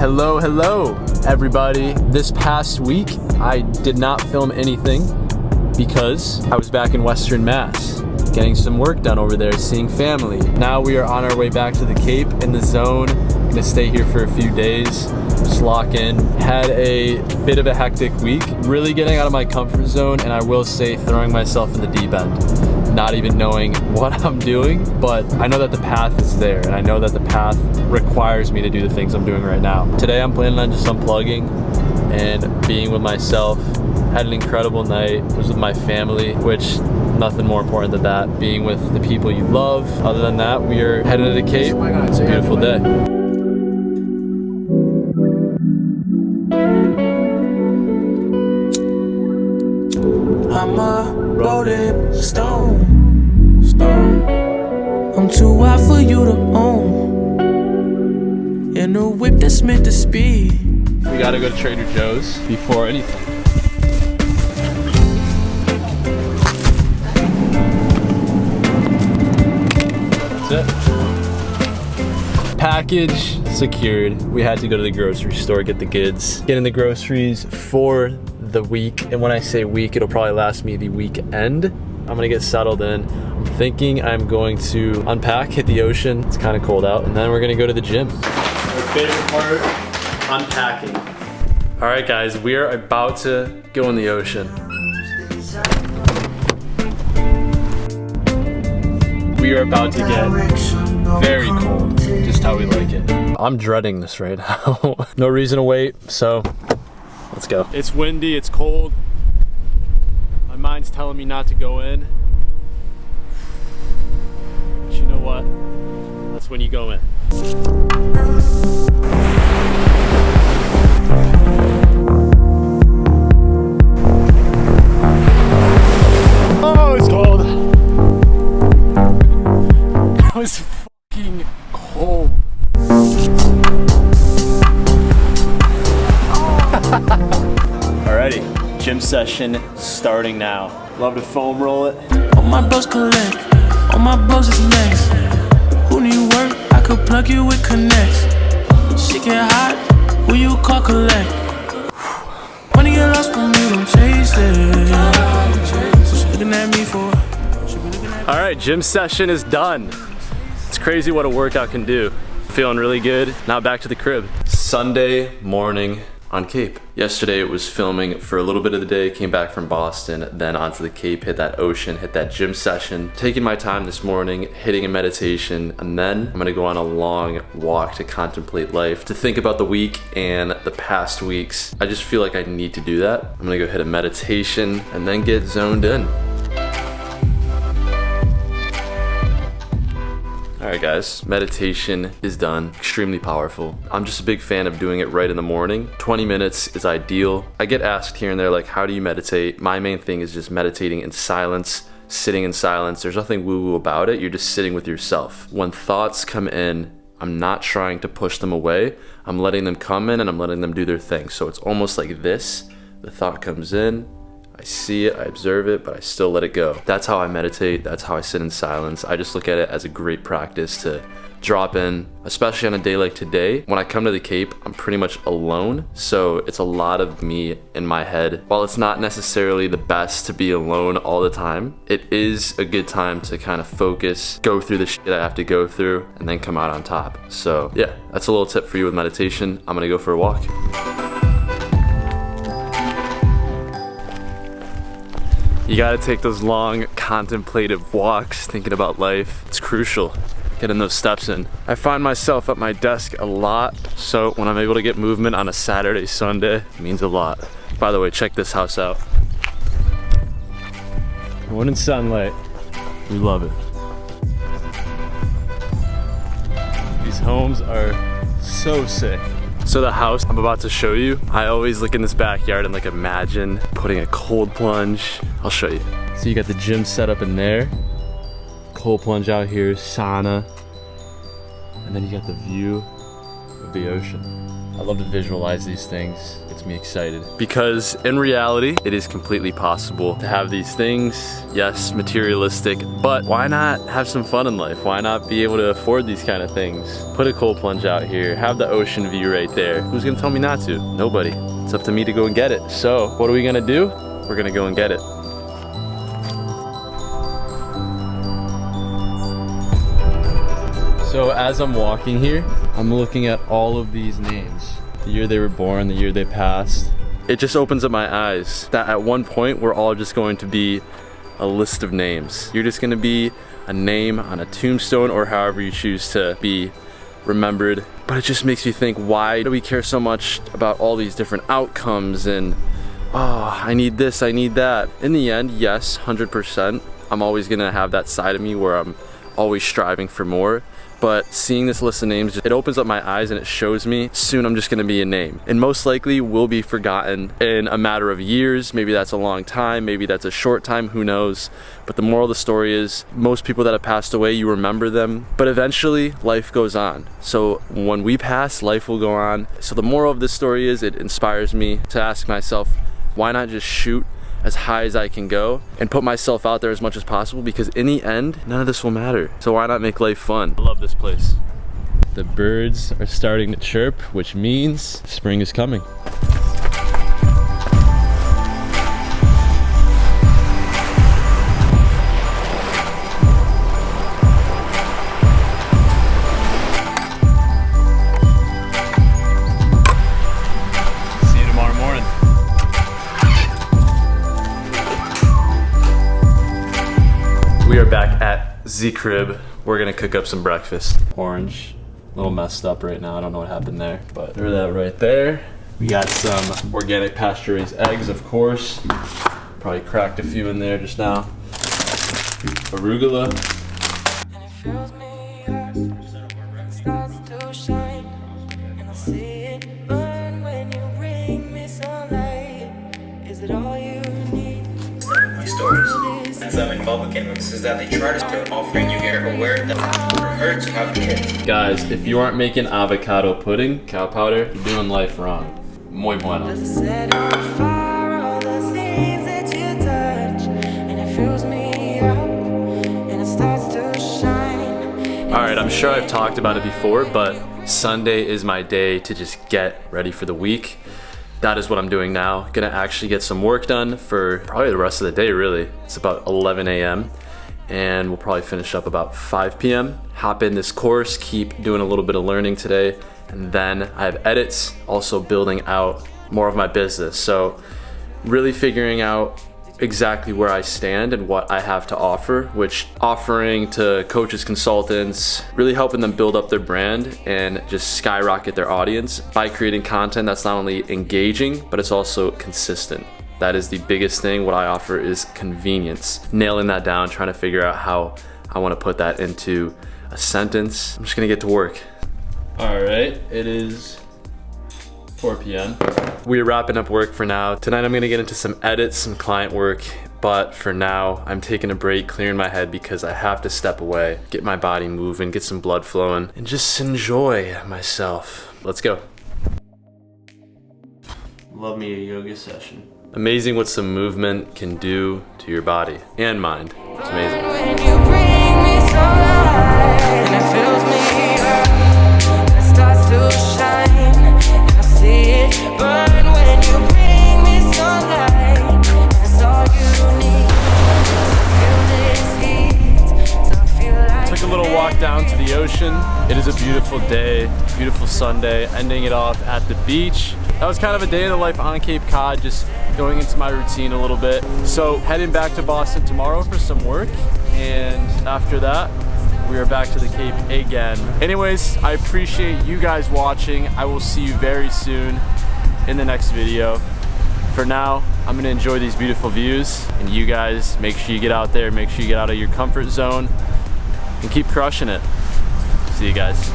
Hello, everybody. This past week, I did not film anything because I was back in Western Mass, getting some work done over there, seeing family. Now we are on our way back to the Cape in the zone. Gonna stay here for a few days, just lock in. Had a bit of a hectic week, really getting out of my comfort zone, and I will say throwing myself in the deep end. Not even knowing what I'm doing, but I know that the path is there, and I know that the path requires me to do the things I'm doing right now. Today I'm planning on just unplugging and being with myself. Had an incredible night, was with my family, which nothing more important than that, being with the people you love. Other than that, we are headed to the Cape. It's a beautiful day. I'm a rolling stone. I'm too wild for you to own. In a whip that's meant to speed. We gotta go to Trader Joe's before anything. That's it. Package secured. We had to go to the grocery store, get the goods, get in the groceries for the week. And when I say week, it'll probably last me the weekend. I'm gonna get settled in. I'm thinking I'm going to unpack, hit the ocean. It's kind of cold out, and then we're gonna go to the gym. My favorite part, unpacking. All right, guys, we are about to go in the ocean. We are about to get very cold, just how we like it. I'm dreading this right now. No reason to wait, so let's go. It's windy, it's cold. My mind's telling me not to go in. But you know what? That's when you go in. Oh, it's cold. That was fucking cold. Alrighty, gym session starting now. Love to foam roll it. All my bros collect, all my bros is next. Who need work? I could plug you with connects. Shit get hot, who you call collect? Money get lost when you don't chase it. What you looking at me for? Alright, gym session is done. It's crazy what a workout can do. Feeling really good. Now back to the crib. Sunday morning on Cape. Yesterday it was filming for a little bit of the day, came back from Boston, then onto the Cape, hit that ocean, hit that gym session. Taking my time this morning, hitting a meditation, and then I'm gonna go on a long walk to contemplate life, to think about the week and the past weeks. I just feel like I need to do that. I'm gonna go hit a meditation and then get zoned in. Alright guys, meditation is done. Extremely powerful. I'm just a big fan of doing it right in the morning. 20 minutes is ideal. I get asked here and there, like, how do you meditate? My main thing is just meditating in silence, sitting in silence. There's nothing woo-woo about it. You're just sitting with yourself. When thoughts come in, I'm not trying to push them away. I'm letting them come in and I'm letting them do their thing. So it's almost like this. The thought comes in, I see it, I observe it, but I still let it go. That's how I meditate, that's how I sit in silence. I just look at it as a great practice to drop in, especially on a day like today. When I come to the Cape, I'm pretty much alone, so it's a lot of me in my head. While it's not necessarily the best to be alone all the time, it is a good time to kind of focus, go through the shit I have to go through, and then come out on top. So yeah, that's a little tip for you with meditation. I'm gonna go for a walk. You gotta take those long, contemplative walks, thinking about life. It's crucial, getting those steps in. I find myself at my desk a lot, so when I'm able to get movement on a Saturday, Sunday, it means a lot. By the way, check this house out. Morning sunlight, we love it. These homes are so sick. So the house I'm about to show you, I always look in this backyard and like imagine putting a cold plunge. I'll show you. So you got the gym set up in there, cold plunge out here, sauna, and then you got the view of the ocean. I love to visualize these things. Gets me excited. Because in reality, it is completely possible to have these things. Yes, materialistic, but why not have some fun in life? Why not be able to afford these kind of things? Put a cold plunge out here, have the ocean view right there. Who's gonna tell me not to? Nobody. It's up to me to go and get it. So what are we gonna do? We're gonna go and get it. So as I'm walking here, I'm looking at all of these names. The year they were born, the year they passed. It just opens up my eyes that at one point we're all just going to be a list of names. You're just gonna be a name on a tombstone or however you choose to be remembered. But it just makes me think, why do we care so much about all these different outcomes and, oh, I need this, I need that. In the end, yes, 100%. I'm always gonna have that side of me where I'm always striving for more. But seeing this list of names, it opens up my eyes and it shows me soon I'm just gonna be a name. And most likely will be forgotten in a matter of years. Maybe that's a long time, maybe that's a short time, who knows. But the moral of the story is, most people that have passed away, you remember them, but eventually life goes on. So when we pass, life will go on. So the moral of this story is, it inspires me to ask myself, why not just shoot as high as I can go and put myself out there as much as possible, because in the end, none of this will matter. So why not make life fun? I love this place. The birds are starting to chirp, which means spring is coming. We are back at Z Crib. We're gonna cook up some breakfast. Orange, a little messed up right now. I don't know what happened there, but throw that right there. We got some organic pasture-raised eggs, of course. Probably cracked a few in there just now. Arugula. And it fills me up, it starts to shine, and I see it burn when you bring me sunlight. Is it all you need? My stories. As I'm involved with is that they try to start offering you here aware that for her to have kids. Guys, if you aren't making avocado pudding, cow powder, you're doing life wrong. Muy bueno. Alright, I'm sure I've talked about it before, but Sunday is my day to just get ready for the week. That is what I'm doing now. Gonna actually get some work done for probably the rest of the day, really. It's about 11 a.m. and we'll probably finish up about 5 p.m. Hop in this course, keep doing a little bit of learning today, and then I have edits, also building out more of my business. So really figuring out exactly where I stand and what I have to offer, which offering to coaches, consultants, really helping them build up their brand and just skyrocket their audience by creating content that's not only engaging, but it's also consistent. That is the biggest thing. What I offer is convenience. Nailing that down, trying to figure out how I want to put that into a sentence. I'm just gonna get to work. All right, it is 4 p.m. We're wrapping up work for now. Tonight I'm gonna get into some edits, some client work, but for now I'm taking a break, clearing my head because I have to step away, get my body moving, get some blood flowing, and just enjoy myself. Let's go. Love me a yoga session. Amazing what some movement can do to your body and mind. It's amazing. When you bring me sunlight, and it fills me up, and it starts to shine, and I see it burn when you bring me sunlight, and it's all you need to feel this heat, to feel like took a little walk down to the ocean. It is a beautiful day, beautiful Sunday, ending it off at the beach. That was kind of a day in the life on Cape Cod, just going into my routine a little bit. So heading back to Boston tomorrow for some work, and after that we are back to the Cape again. Anyways, I appreciate you guys watching. I will see you very soon in the next video. For now, I'm gonna enjoy these beautiful views, and you guys make sure you get out there, make sure you get out of your comfort zone and keep crushing it. See you guys.